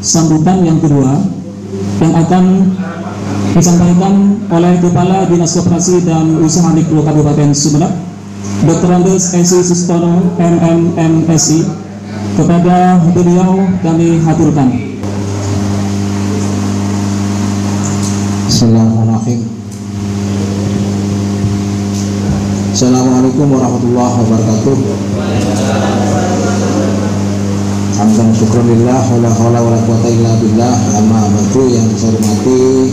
sambutan yang kedua yang akan disampaikan oleh Kepala Dinas Koperasi dan Usaha Mikro Kabupaten Sumeneb, Dr. Andes Esi Sustono MMMSI. Kepada beliau kami haturkan. Bismillahirrahmanirrahim. Assalamualaikum warahmatullahi wabarakatuh. Hamdan syukurillah wala haula wala quwata illa billah. Amma ba'du. Yang saya hormati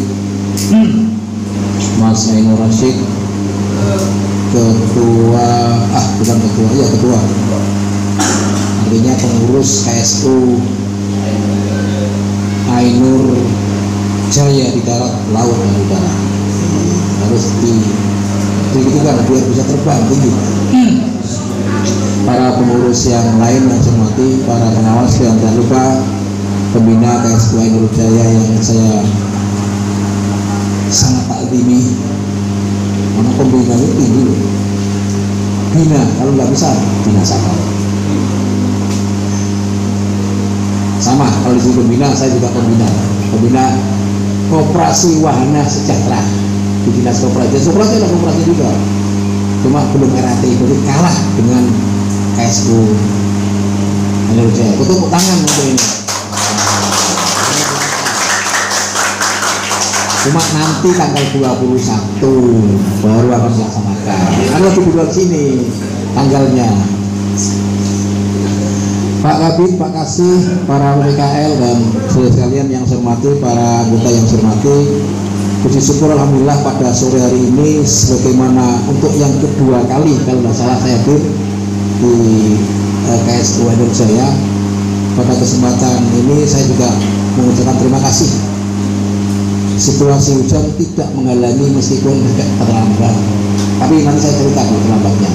Mas Ainur Rasyid, ketua artinya pengurus KSU Ainur Jaya di darat, laut dan udara. Harus digitukan biar bisa terbang tinggi. Para pengurus yang lain yang saya hormati, para pengawas, dan jangan lupa pembina KSU Ainur Jaya yang saya sangat takdimi. Karena pembina itu tinggi loh. Bina, kalau nggak bisa bina sama kalau di pembina, saya juga pembina Koperasi Wahana Sejahtera di Dinas Koperasi. Koperasi adalah koperasi juga, cuma belum RAT, jadi kalah dengan KSU Ainur Jaya. Tepuk tangan untuk ini. Cuma nanti tanggal 21 baru akan dilaksanakan. Ada lebih dulu sini tanggalnya. Pak Kabid, Pak Kasih, para PKL dan saudara sekalian yang saya hormati, para anggota yang saya hormati, puji syukur alhamdulillah pada sore hari ini sebagaimana untuk yang kedua kali kalau tidak salah saya hadir di KSU Ainur Jaya. Pada kesempatan ini saya juga mengucapkan terima kasih. Situasi hujan tidak menghalangi meskipun agak terlambat, tapi nanti saya cerita di terlambatnya.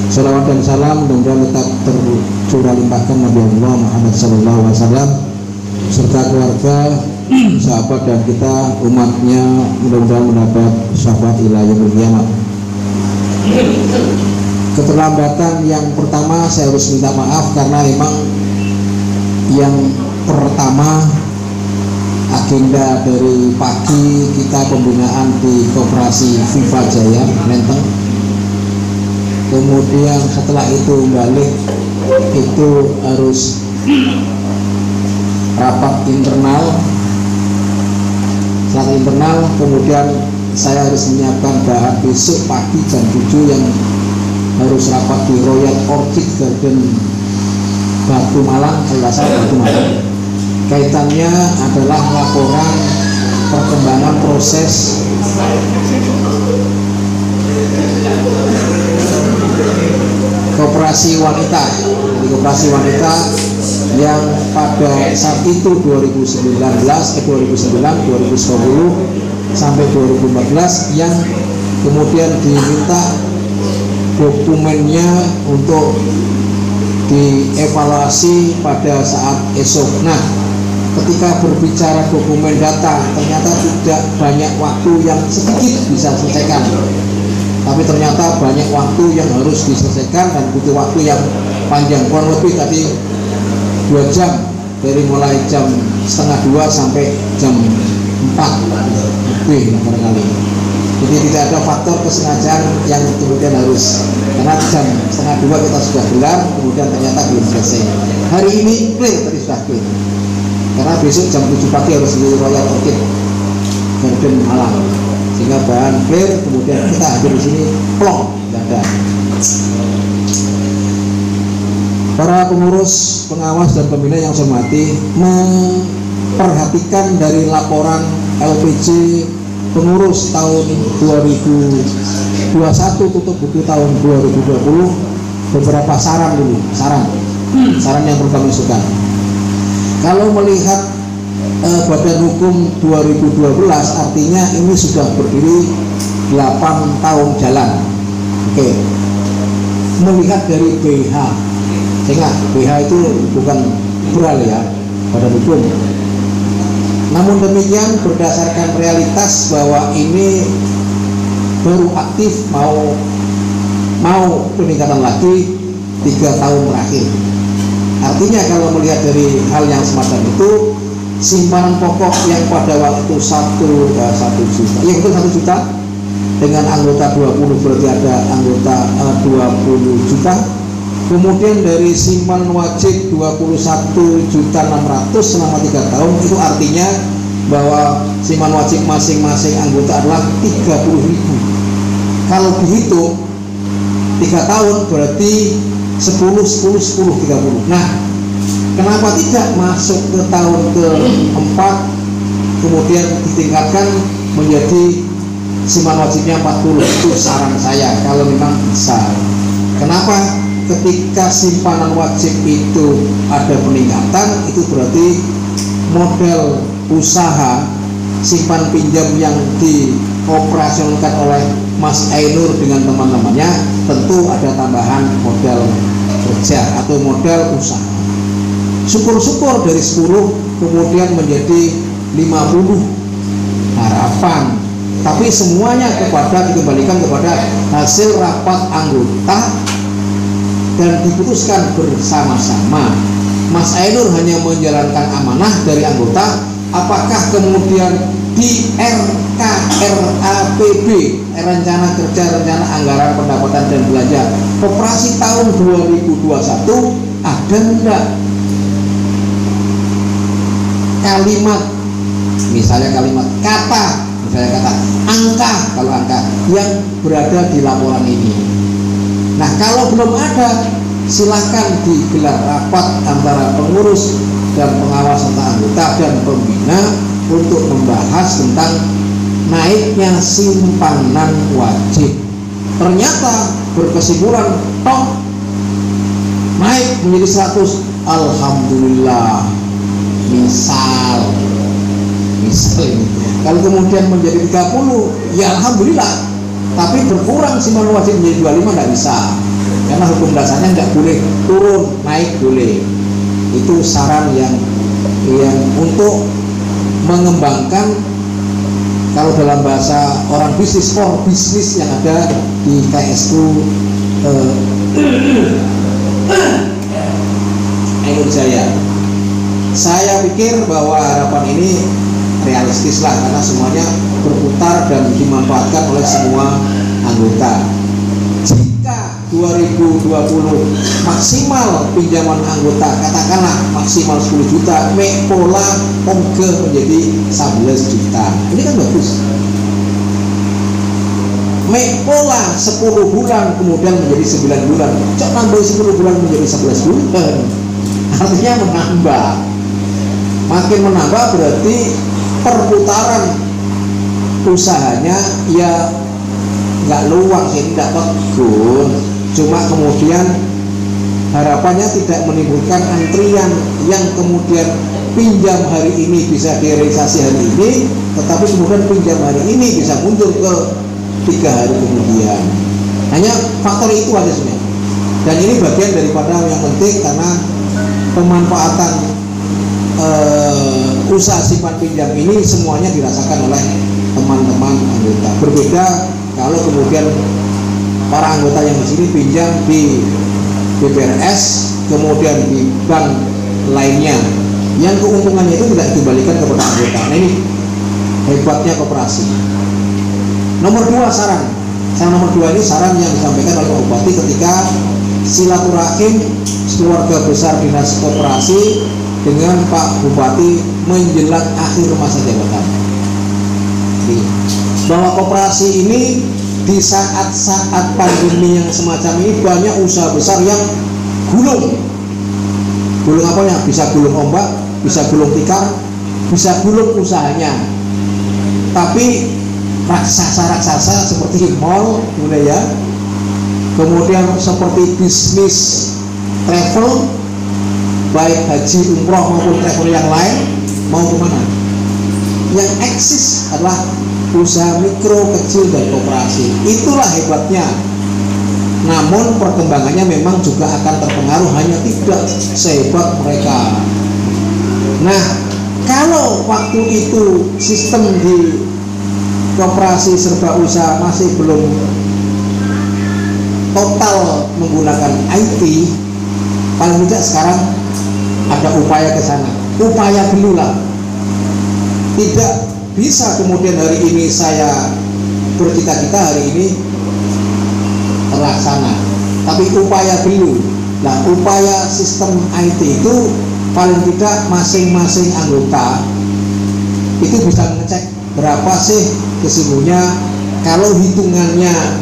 Salawat dan salam mudah-mudahan tetap tercurah limpahkan Nabi Allah Muhammad SAW serta keluarga, sahabat dan kita umatnya, mudah-mudahan mendapat syafaat ila yaumil qiyamah. Keterlambatan yang pertama saya harus minta maaf karena memang yang pertama agenda dari pagi kita pembinaan di Koperasi Viva Jaya Menteng. Kemudian setelah itu balik itu harus rapat internal. Setelah internal kemudian saya harus menyiapkan bahan besok pagi jam 7 yang harus rapat di Royal Orchid Garden Batu Malang, Batu Malang. Kaitannya adalah laporan perkembangan proses koperasi wanita. Di koperasi wanita yang pada saat itu 2009, 2010 sampai 2014 yang kemudian diminta dokumennya untuk dievaluasi pada saat esok. Nah, ketika berbicara dokumen data ternyata tidak banyak waktu yang sedikit bisa selesaikan, tapi ternyata banyak waktu yang harus diselesaikan dan butuh waktu yang panjang, kurang lebih tadi 2 jam, dari mulai jam 1:30 sampai jam 4 lebih barangkali. Jadi tidak ada faktor kesengajaan yang kemudian harus, karena jam 1:30 kita sudah gelar, kemudian ternyata belum selesai. Hari ini clear, tadi sudah clear, karena besok jam 7 pagi harus di Royal Orchid Garden Malang, sehingga bahan clear, kemudian kita hadir di sini plong, tidak ada. Para pengurus, pengawas dan pembina yang saya hormati, memperhatikan dari laporan LPJ pengurus tahun 2021 tutup buku tahun 2020 beberapa saran dulu, saran yang perlu kami suka. Kalau melihat badan hukum 2012 artinya ini sudah berdiri 8 tahun jalan. Oke. Melihat dari BH, ingat BH itu bukan plural ya, badan hukum. Namun demikian berdasarkan realitas bahwa ini baru aktif mau peningkatan lagi 3 tahun terakhir. Artinya kalau melihat dari hal yang semacam itu, simpanan pokok yang pada waktu 1 juta, ya betul 1 juta, dengan anggota 20 berarti ada anggota 20 juta. Kemudian dari simpanan wajib 21.600.000 selama 3 tahun, itu artinya bahwa simpanan wajib masing-masing anggota adalah 30.000. Kalau dihitung 3 tahun berarti 10, 10, 10, 30. Nah, kenapa tidak masuk ke tahun ke-4 kemudian ditingkatkan menjadi simpanan wajibnya 40? Itu saran saya kalau memang bisa. Kenapa? Ketika simpanan wajib itu ada peningkatan, itu berarti model usaha simpan pinjam yang dioperasionalkan oleh Mas Ainur dengan teman-temannya tentu ada tambahan modal kerja atau modal usaha. Syukur-syukur dari 10 kemudian menjadi 50 harapan, tapi semuanya dikembalikan kepada hasil rapat anggota dan diputuskan bersama-sama. Mas Ainur hanya menjalankan amanah dari anggota. Apakah kemudian di RKRAPB, rencana kerja, rencana anggaran pendapatan dan belanja koperasi tahun 2021 ada enggak kalimat, misalnya kalimat kata, misalnya kata angka, kalau angka yang berada di laporan ini? Nah, kalau belum ada, silakan digelar rapat antara pengurus dan pengawas serta anggota dan pembina untuk membahas tentang naiknya simpanan wajib. Ternyata berkesimpulan toh naik menjadi 100, alhamdulillah. Misal ini. Kalau kemudian menjadi 30, ya alhamdulillah. Tapi berkurang simpanan wajib menjadi 25 nggak bisa, karena hukum dasarnya nggak boleh turun, naik boleh. Itu saran yang untuk mengembangkan, kalau dalam bahasa orang bisnis, for bisnis yang ada di KSU Ainur Jaya. Saya pikir bahwa harapan ini realistis lah, karena semuanya berputar dan dimanfaatkan oleh semua anggota. Jika 2020 maksimal pinjaman anggota katakanlah maksimal 10 juta, pola oke menjadi 11 juta. Ini kan bagus. Pola 10 bulan kemudian menjadi 9 bulan. Cok nambah 10 bulan menjadi 11 bulan. Artinya menambah. Makin menambah berarti perputaran usahanya ya nggak luang sih, tidak bagus. Cuma kemudian harapannya tidak menimbulkan antrian yang kemudian pinjam hari ini bisa direalisasi hari ini, tetapi kemudian pinjam hari ini bisa muncul ke 3 hari kemudian. Hanya faktor itu aja sebenarnya. Dan ini bagian daripada yang penting, karena pemanfaatan usaha simpan pinjam ini semuanya dirasakan oleh teman-teman anggota. Berbeda kalau kemudian para anggota yang di sini pinjam di BPRS, kemudian di bank lainnya, yang keuntungannya itu tidak dikembalikan kepada anggota. Nah, ini hebatnya koperasi. Nomor 2 saran nomor 2 ini saran yang disampaikan oleh Pak Bupati ketika silaturahim keluarga besar dinas koperasi dengan Pak Bupati menjelang akhir masa jabatan. Bahwa koperasi ini di saat-saat pandemi yang semacam ini banyak usaha besar yang gulung apanya, bisa gulung ombak, bisa gulung tikar, bisa gulung usahanya. Tapi raksasa seperti mall, ya, kemudian seperti bisnis travel, baik haji, umroh maupun travel yang lain, mau kemana? Yang eksis adalah usaha mikro, kecil, dan koperasi. Itulah hebatnya. Namun perkembangannya memang juga akan terpengaruh, hanya tidak sehebat mereka. Nah, kalau waktu itu sistem di koperasi serba usaha masih belum total menggunakan IT, paling tidak sekarang ada upaya ke sana. Upaya dulu lah. Tidak bisa kemudian hari ini saya bercita-cita hari ini terlaksana, tapi upaya dulu. Nah, upaya sistem IT itu paling tidak masing-masing anggota itu bisa mengecek berapa sih sesungguhnya. Kalau hitungannya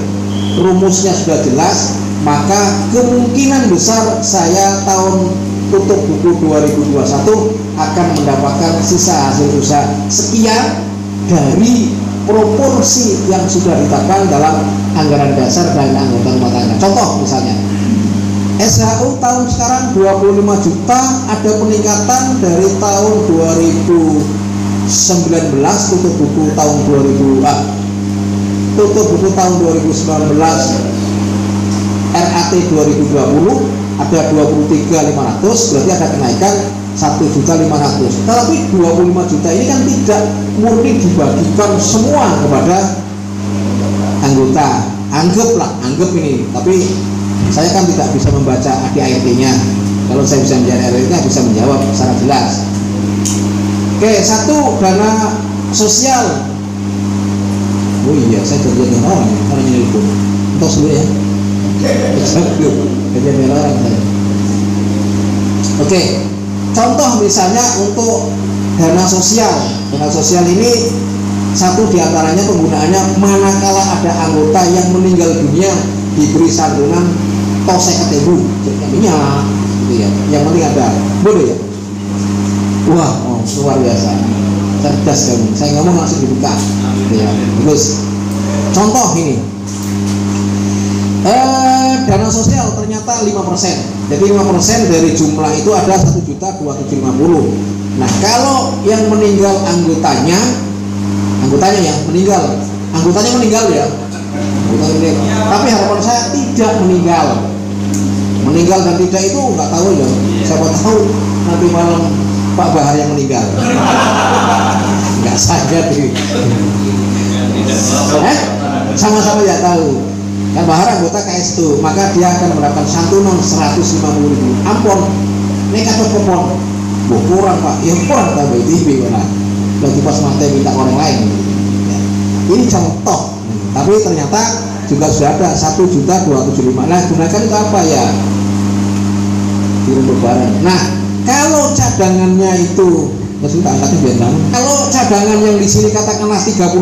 rumusnya sudah jelas, maka kemungkinan besar saya tahun tutup buku 2021 akan mendapatkan sisa hasil usaha sekian dari proporsi yang sudah ditetapkan dalam anggaran dasar dan anggota rumah tangga. Contoh misalnya SHU tahun sekarang 25 juta, ada peningkatan dari tahun 2019 tutup buku tahun 2019 RAT 2020 ada 23.500, berarti ada kenaikan 1.500.000. Tapi 25 juta ini kan tidak murni dibagikan semua kepada anggota. Anggap ini, tapi saya kan tidak bisa membaca ADART-nya. Kalau saya bisa membaca ADART-nya bisa menjawab secara jelas. Oke, satu, dana sosial. Oh iya, saya kerja dengan orang ini itu. Tos dulu ya. Kerja dengan orang saya. Oke, contoh misalnya untuk dana sosial. Dana sosial ini satu diantaranya penggunaannya manakala ada anggota yang meninggal dunia diberi santunan tos 50.000 minyak, gitu ya. Yang penting ada, boleh ya. Wah, luar biasa, cerdas kamu. Saya ngomong langsung dibuka, gitu ya. Bagus. Contoh ini, dana sosial ternyata 5%. Jadi 5% dari jumlah itu ada 1.250.000. Nah, kalau yang meninggal anggotanya ya meninggal ya. Tapi harapan saya tidak meninggal dan tidak itu nggak tahu ya. Siapa tahu nanti malam Pak Bahar yang meninggal. Nggak saja deh. Sama-sama ya tahu. Kan Bahar anggota KS2, maka dia akan mendapatkan santunan 150.000. Ampun, nekat kupon. Kurang Pak, ya kurang tambah TV mana. Lagi pas mati minta orang lain. Ya. Ini contoh, tapi ternyata juga sudah ada 1.275.000. Nah, gunakan itu apa ya? Di lebaran. Nah, kalau cadangannya itu kalau cadangan yang di sini katakanlah 30%,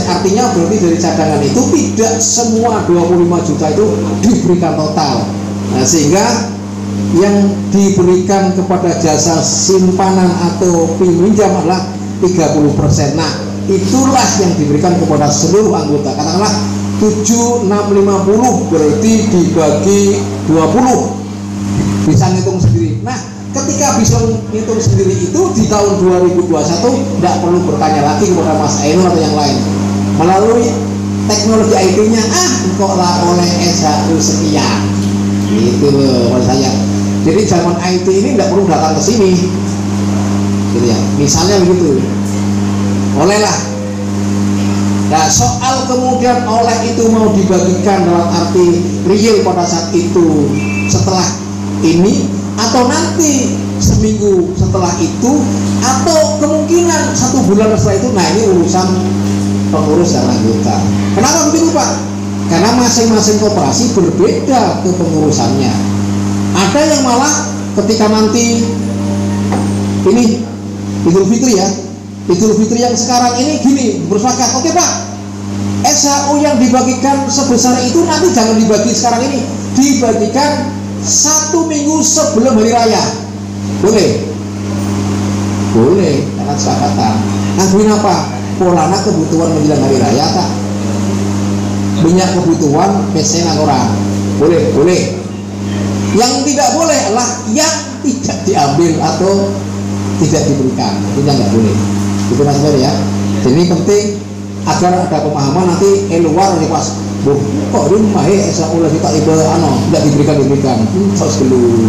artinya berarti dari cadangan itu tidak semua 25 juta itu diberikan total. Nah, sehingga yang diberikan kepada jasa simpanan atau pinjam adalah 30%. Nah, itulah yang diberikan kepada seluruh anggota. Katakanlah 7.650 berarti dibagi 20, bisa ngitung sendiri. Nah, ketika bisa ngitung sendiri itu di tahun 2021 tidak perlu bertanya lagi kepada Mas Ainul atau yang lain. Melalui teknologi IT-nya, kok lah oleh SHU sekian. Gitu loh saya. Jadi zaman IT ini tidak perlu datang ke sini. Gitu ya. Misalnya begitu. Olehlah. Nah, soal kemudian oleh itu mau dibagikan dalam arti real pada saat itu setelah ini atau nanti seminggu setelah itu atau kemungkinan 1 bulan setelah itu, nah ini urusan pengurus dan anggota. Kenapa begitu Pak? Karena masing-masing koperasi berbeda kepengurusannya. Ada yang malah ketika nanti ini Idul Fitri ya, Idul Fitri yang sekarang ini gini bersepakat, oke Pak, SHU yang dibagikan sebesar itu nanti jangan dibagi sekarang ini, dibagikan 1 minggu sebelum hari raya. Boleh? Boleh, karena kesepakatan. Ngakuin apa? Polana kebutuhan menjelang hari raya tak? Banyak kebutuhan PC orang. Boleh, boleh. Yang tidak boleh adalah yang tidak diambil atau tidak diberikan. Itu yang nggak boleh. Itu Mas Fer ya. Jadi penting agar ada pemahaman nanti luar nih pas. Kok rumah SHU lagi tak tidak diberikan terus dulu.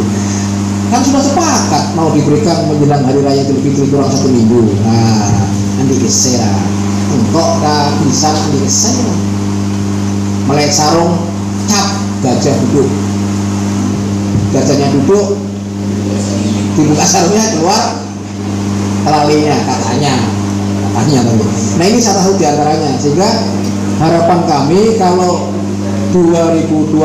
Kan sudah sepakat mau diberikan menjelang hari raya Idul Fitri kurang 1 minggu. Nah, nanti geser. Engkau tak bisa nanti geser. Melek sarung cap gajah duduk. Gajahnya duduk, dibuka sarungnya keluar telalinya katanya. Nah ini salah satu diantaranya, sehingga harapan kami kalau 2021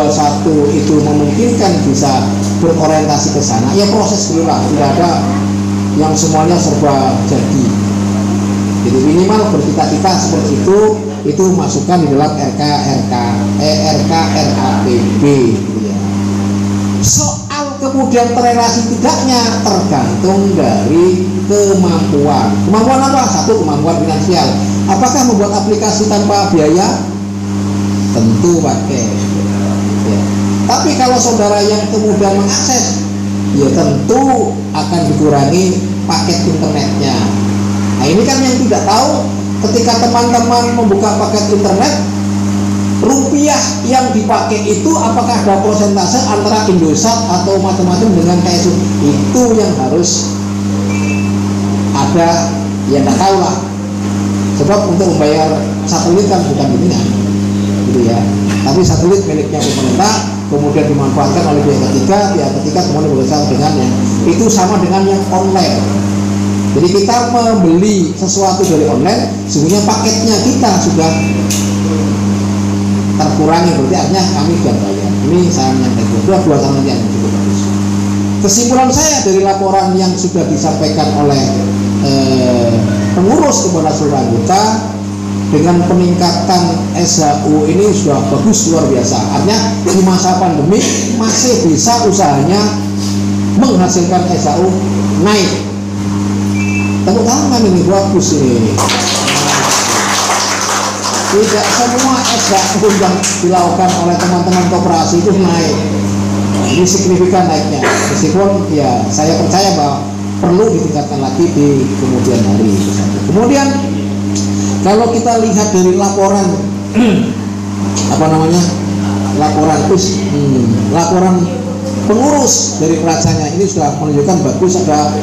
itu memungkinkan bisa berorientasi ke sana, ya proses dulu lah, tidak ada yang semuanya serba jadi. Jadi minimal bercita-cita seperti itu masukkan di dalam RKRAPB gitu ya. Soal kemudian terrelasi tidaknya tergantung dari kemampuan. Kemampuan apa? Satu, kemampuan finansial. Apakah membuat aplikasi tanpa biaya? Tentu pakai ya. Tapi kalau saudara yang kemudian mengakses, ya tentu akan dikurangi paket internetnya. Nah ini kan yang tidak tahu, ketika teman-teman membuka paket internet, rupiah yang dipakai itu apakah ada persentase antara Indosat atau macam-macam dengan KSU, itu yang harus ada, ya nggak tahu lah. Sebab untuk membayar satelit kan bukan bimbingan gitu ya, tapi satelit miliknya pemerintah kemudian dimanfaatkan oleh pihak ketiga kemudian bekerja dengan yang itu sama dengan yang online. Jadi kita membeli sesuatu dari online, sebenarnya paketnya kita sudah terkurangi, berarti artinya kami sudah bayar. Ini saya menyampaikan dua sama yang cukup bagus. Kesimpulan saya dari laporan yang sudah disampaikan oleh pengurus kepada seluruh anggota, dengan peningkatan SHU ini sudah bagus, luar biasa. Artinya di masa pandemi masih bisa usahanya menghasilkan SHU naik. Tepuk tangan ini, bagus ini. Tidak semua SHU yang dilakukan oleh teman-teman koperasi itu naik. Ini signifikan naiknya. Meskipun ya saya percaya bahwa perlu ditingkatkan lagi di kemudian hari. Kemudian kalau kita lihat dari laporan laporan pengurus dari kerajanya, ini sudah menunjukkan bagus, ada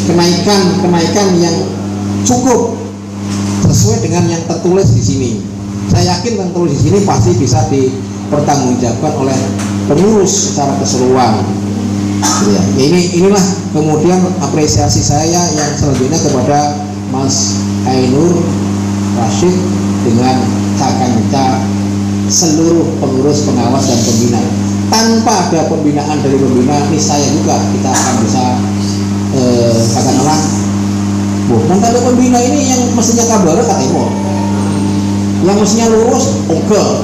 kenaikan yang cukup sesuai dengan yang tertulis di sini. Saya yakin yang tertulis di sini pasti bisa dipertanggungjawabkan oleh pengurus secara keseluruhan. Ya, inilah kemudian apresiasi saya yang selanjutnya kepada Mas Ainur Rashid dengan Cakanca seluruh pengurus, pengawas dan pembina. Tanpa ada pembinaan dari pembina, ini saya juga kita akan bisa katakanlah, bukan ada pembina ini yang mestinya kabar katanya, yang mestinya lurus,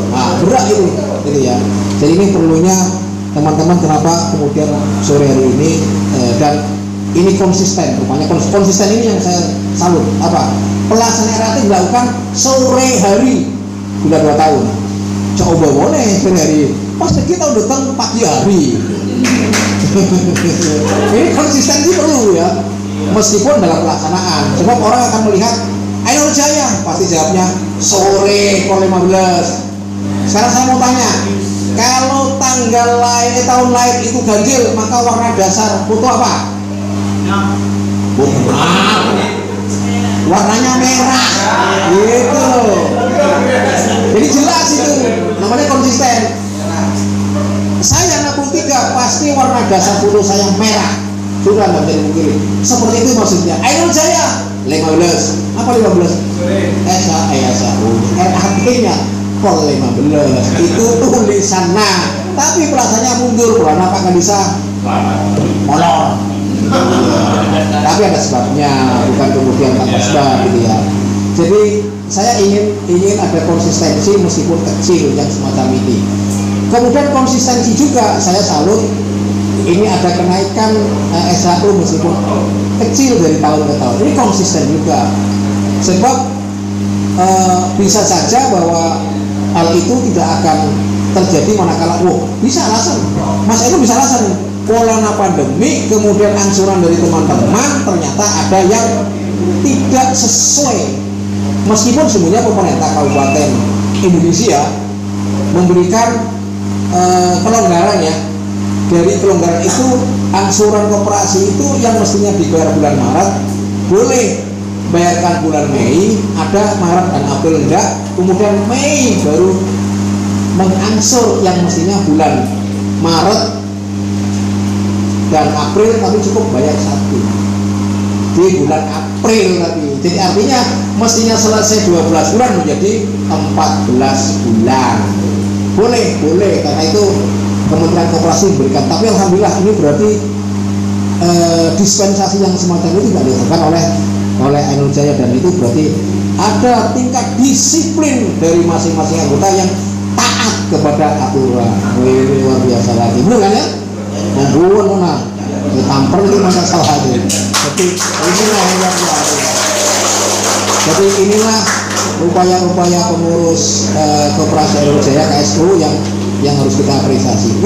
nah berat itu, gitu ya. Jadi ini perlunya teman-teman, kenapa kemudian sore hari ini dan ini konsisten, rupanya konsisten ini yang saya salut. Apa? Pelaksanaan RAT dilakukan sore hari sudah 2 tahun. Coba boleh sore hari, pasti kita udah datang pagi hari. Ini konsistensi perlu ya, meskipun dalam pelaksanaan. Sebab orang akan melihat Ainur Jaya, pasti jawabnya sore pukul 15. Sekarang saya mau tanya, kalau tanggal lahir, tahun lahir itu ganjil, maka warna dasar foto apa? Warnanya merah gitu. Jadi jelas itu, namanya konsisten. Saya anak 3 pasti warna dasar foto saya merah, sudah nggak bisa dipungkiri. Seperti itu maksudnya. Ainur Jaya 15, apa 15? Artinya kol 15 itu tulisan. Nah, tapi pelaksanaannya mundur karena Pak Kadisa molor. Tapi ada sebabnya, bukan kemudian tanpa sebab gitu ya. Jadi saya ingin ada konsistensi meskipun kecil yang semacam ini. Kemudian konsistensi juga saya salut, ini ada kenaikan SHU meskipun kecil dari tahun ke tahun. Ini konsisten juga. Sebab bisa saja bahwa hal itu tidak akan terjadi manakala bisa alasan. Mas itu bisa alasan pola pandemi, kemudian angsuran dari teman-teman ternyata ada yang tidak sesuai, meskipun sebenarnya pemerintah Kabupaten Indonesia memberikan kelonggaran ya. Dari kelonggaran itu angsuran koperasi itu yang mestinya dibayar bulan Maret boleh bayarkan bulan Mei, ada Maret dan April enggak, kemudian Mei baru mengangsur yang mestinya bulan Maret dan April, tapi cukup bayar 1 di bulan April. Tapi Jadi artinya mestinya selesai 12 bulan menjadi 14 bulan. Boleh karena itu Kementerian Koperasi memberikan. Tapi alhamdulillah ini berarti dispensasi yang semacam itu tidak dilakukan oleh Ainul Jaya, dan itu berarti ada tingkat disiplin dari masing-masing anggota yang taat kepada aturan. Luar biasa lagi, benar kan ya? Membuat mana? Ditampar itu masa salah itu. Jadi inilah yang jadi inilah upaya-upaya pengurus Koperasi Ainul Jaya KSU yang harus kita apresiasi.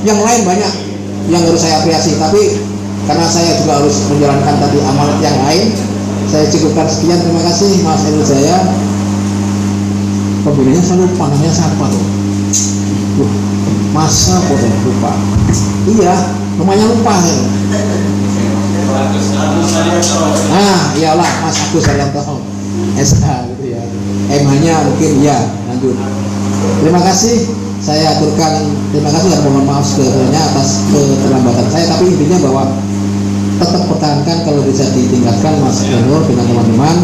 Yang lain banyak yang harus saya apresiasi, tapi karena saya juga harus menjalankan tadi amanat yang lain, saya cukupkan sekian. Terima kasih Mas Ainul Jaya. Pembinanya saya lupa namanya siapa loh. Masa kok lupa? Iya, namanya lupa ya. Iyalah Mas Agus Haryanto SH gitu ya. M-nya mungkin ya. Lanjut. Terima kasih. Saya aturkan terima kasih dan mohon maaf sebenarnya atas keterlambatan saya, tapi intinya bahwa tetap pertahankan kalau bisa ditingkatkan Mas Gubernur dengan teman-teman,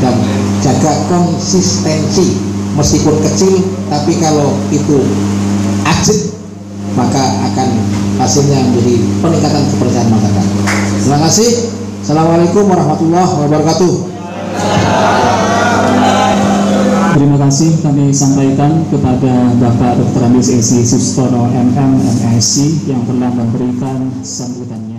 dan jaga konsistensi meskipun kecil, tapi kalau itu ajib maka akan hasilnya menjadi peningkatan kepercayaan masyarakat. Terima kasih. Assalamualaikum warahmatullahi wabarakatuh. Terima kasih kami sampaikan kepada Bapak Dr. Andes Esi Sustono MM MSc yang telah memberikan sambutannya.